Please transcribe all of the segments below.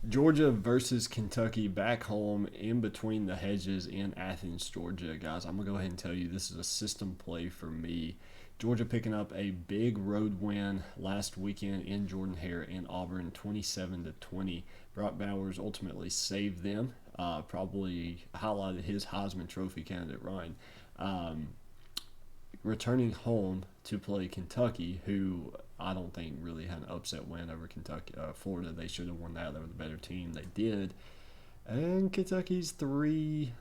Georgia versus Kentucky back home in between the hedges in Athens, Georgia. Guys, I'm going to go ahead and tell you this is a system play for me. Georgia picking up a big road win last weekend in Jordan Hare in Auburn, 27-20. Brock Bowers ultimately saved them. Probably highlighted his Heisman Trophy candidate Ryan. Um, Returning home to play Kentucky, who I don't think really had an upset win over Kentucky, Florida. They should have won that. They were the better team. They did, and Kentucky's three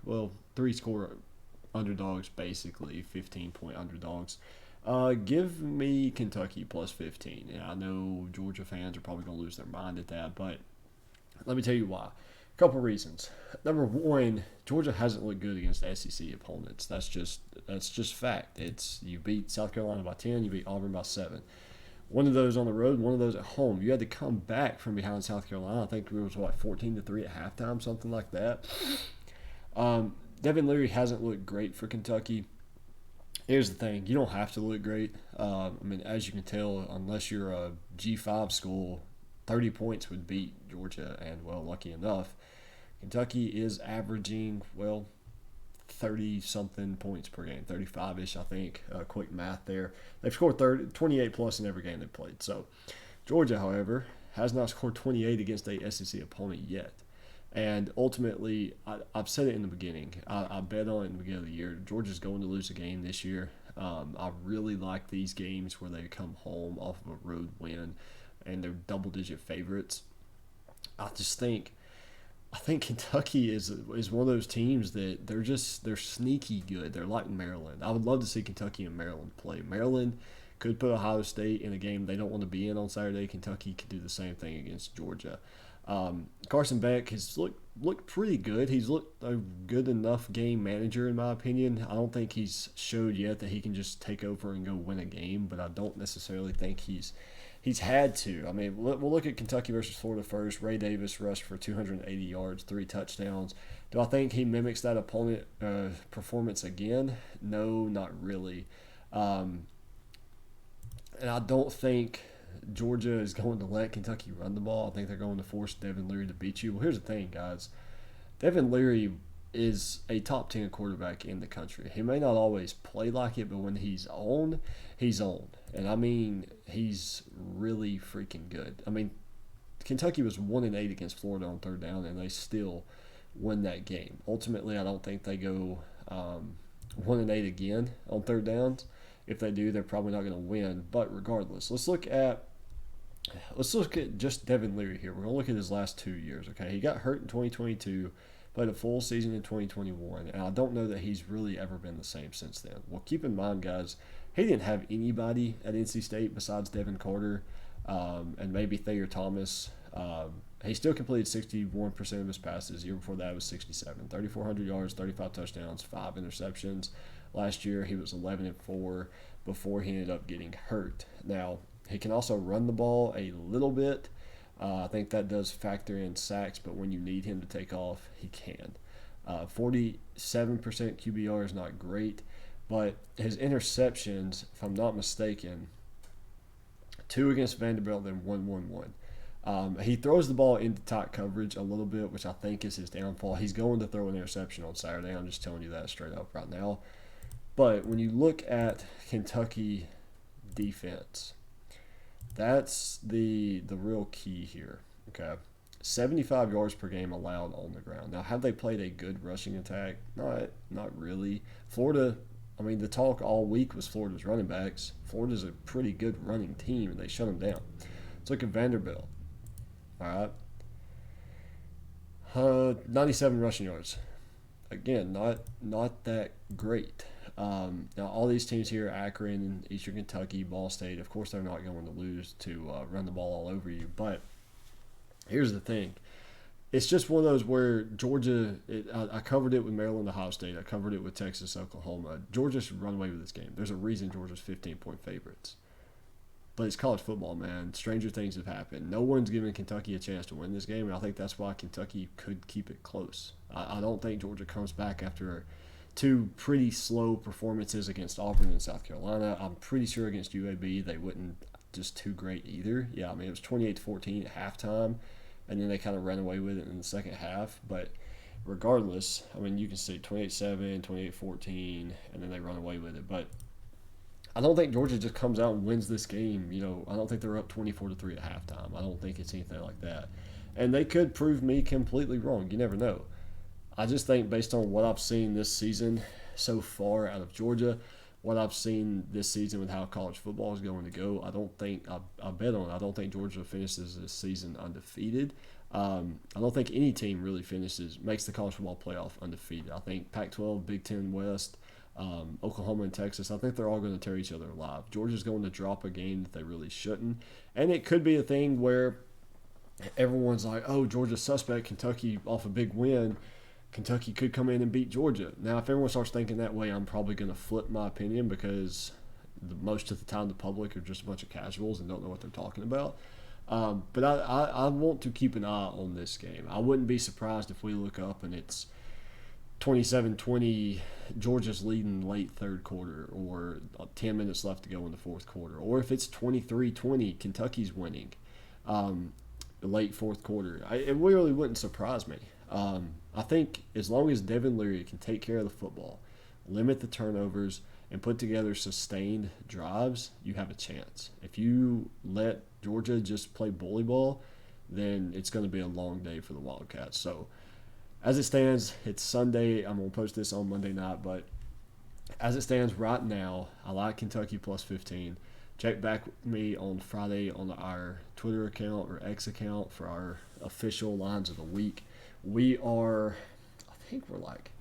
score underdogs, basically 15-point underdogs. Give me Kentucky plus 15. Yeah, I know Georgia fans are probably going to lose their mind at that, but let me tell you why. A couple reasons. Number one, Georgia hasn't looked good against SEC opponents. That's just fact. It's you beat South Carolina by 10, you beat Auburn by 7. One of those on the road, one of those at home. You had to come back from behind South Carolina. I think it was 14-3 at halftime, something like that. Devin Leary hasn't looked great for Kentucky. Here's the thing: you don't have to look great. I mean, as you can tell, unless you're a G5 school, 30 points would beat Georgia, and well, lucky enough, Kentucky is averaging 30 something points per game, 35 ish, I think. Quick math there. They've scored 28 plus in every game they've played. So, Georgia, however, has not scored 28 against a SEC opponent yet. And ultimately, I've said it in the beginning. I bet on it in the beginning of the year. Georgia's going to lose a game this year. I really like these games where they come home off of a road win and they're double digit favorites. I just think I think Kentucky is one of those teams that they're sneaky good. They're like Maryland. I would love to see Kentucky and Maryland play. Maryland could put Ohio State in a game they don't want to be in on Saturday. Kentucky could do the same thing against Georgia. Carson Beck has looked pretty good. He's looked a good enough game manager in my opinion. I don't think he's showed yet that he can just take over and go win a game, but I don't necessarily think he's had to. I mean, we'll look at Kentucky versus Florida first. Ray Davis rushed for 280 yards, 3 touchdowns. Do I think he mimics that opponent performance again? No, not really. Um, and I don't think Georgia is going to let Kentucky run the ball. I think they're going to force Devin Leary to beat you. Well, here's the thing, guys. Devin Leary is a top 10 quarterback in the country. He may not always play like it, but when he's on, he's on. And I mean, he's really freaking good. I mean, Kentucky was 1-8 against Florida on third down, and they still win that game. Ultimately, I don't think they go 1-8 again on third downs. If they do, they're probably not going to win. But regardless, let's look at just Devin Leary here. We're going to look at his last 2 years. Okay, he got hurt in 2022, played a full season in 2021, and I don't know that he's really ever been the same since then. Well, keep in mind, guys, he didn't have anybody at NC State besides Devin Carter and maybe Thayer Thomas. He still completed 61% of his passes. The year before that was 67. 3,400 yards, 35 touchdowns, 5 interceptions. Last year he was 11-4 before he ended up getting hurt. Now he can also run the ball a little bit. I think that does factor in sacks, but when you need him to take off, he can. 47% QBR is not great, but his interceptions, if I'm not mistaken, 2 against Vanderbilt, then 1-1-1. He throws the ball into tight coverage a little bit, which I think is his downfall. He's going to throw an interception on Saturday. I'm just telling you that straight up right now. But when you look at Kentucky defense, that's the real key here. Okay. 75 yards per game allowed on the ground. Now, have they played a good rushing attack? Not really. Florida, I mean, the talk all week was Florida's running backs. Florida's a pretty good running team, and they shut them down. Let's look at Vanderbilt. All right. 97 rushing yards. Again, not that great. Now, all these teams here, Akron, Eastern Kentucky, Ball State, of course, they're not going to lose to run the ball all over you. But here's the thing. It's just one of those where Georgia, I covered it with Maryland, Ohio State. I covered it with Texas, Oklahoma. Georgia should run away with this game. There's a reason Georgia's 15-point favorites. But it's college football, man. Stranger things have happened. No one's giving Kentucky a chance to win this game, and I think that's why Kentucky could keep it close. I don't think Georgia comes back after 2 pretty slow performances against Auburn and South Carolina. I'm pretty sure against UAB they wouldn't just too great either. Yeah, I mean, it was 28-14 at halftime. and then they kind of ran away with it in the second half. But regardless, I mean, you can see 28-7, 28-14, and then they run away with it. But I don't think Georgia just comes out and wins this game. I don't think they're up 24-3 at halftime. I don't think it's anything like that. And they could prove me completely wrong. You never know. I just think based on what I've seen this season so far out of Georgia, what I've seen this season with how college football is going to go, I bet on it. I don't think Georgia finishes this season undefeated. I don't think any team really makes the college football playoff undefeated. I think Pac-12, Big Ten West, Oklahoma and Texas, I think they're all going to tear each other alive. Georgia's going to drop a game that they really shouldn't. And it could be a thing where everyone's like, oh, Georgia's suspect, Kentucky off a big win. Kentucky could come in and beat Georgia. Now, if everyone starts thinking that way, I'm probably going to flip my opinion because most of the time the public are just a bunch of casuals and don't know what they're talking about. But I want to keep an eye on this game. I wouldn't be surprised if we look up and it's 27-20, Georgia's leading late third quarter, or 10 minutes left to go in the fourth quarter. Or if it's 23-20, Kentucky's winning late fourth quarter. It really wouldn't surprise me. I think as long as Devin Leary can take care of the football, limit the turnovers, and put together sustained drives, you have a chance. If you let Georgia just play bully ball, then it's going to be a long day for the Wildcats. So as it stands, it's Sunday. I'm going to post this on Monday night, but as it stands right now, I like Kentucky plus 15. Check back with me on Friday on our Twitter account or X account for our official lines of the week. We are, I think we're like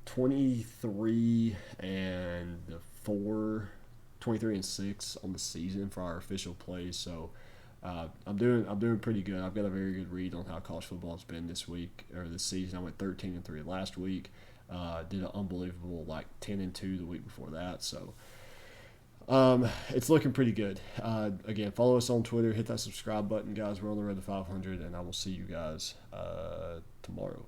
23 and 4, 23 and 6 on the season for our official plays. So I'm doing pretty good. I've got a very good read on how college football has been this week or this season. I went 13-3 last week. Did an unbelievable 10-2 the week before that. So it's looking pretty good. Again, follow us on Twitter. Hit that subscribe button, guys. We're on the road to 500, and I will see you guys tomorrow.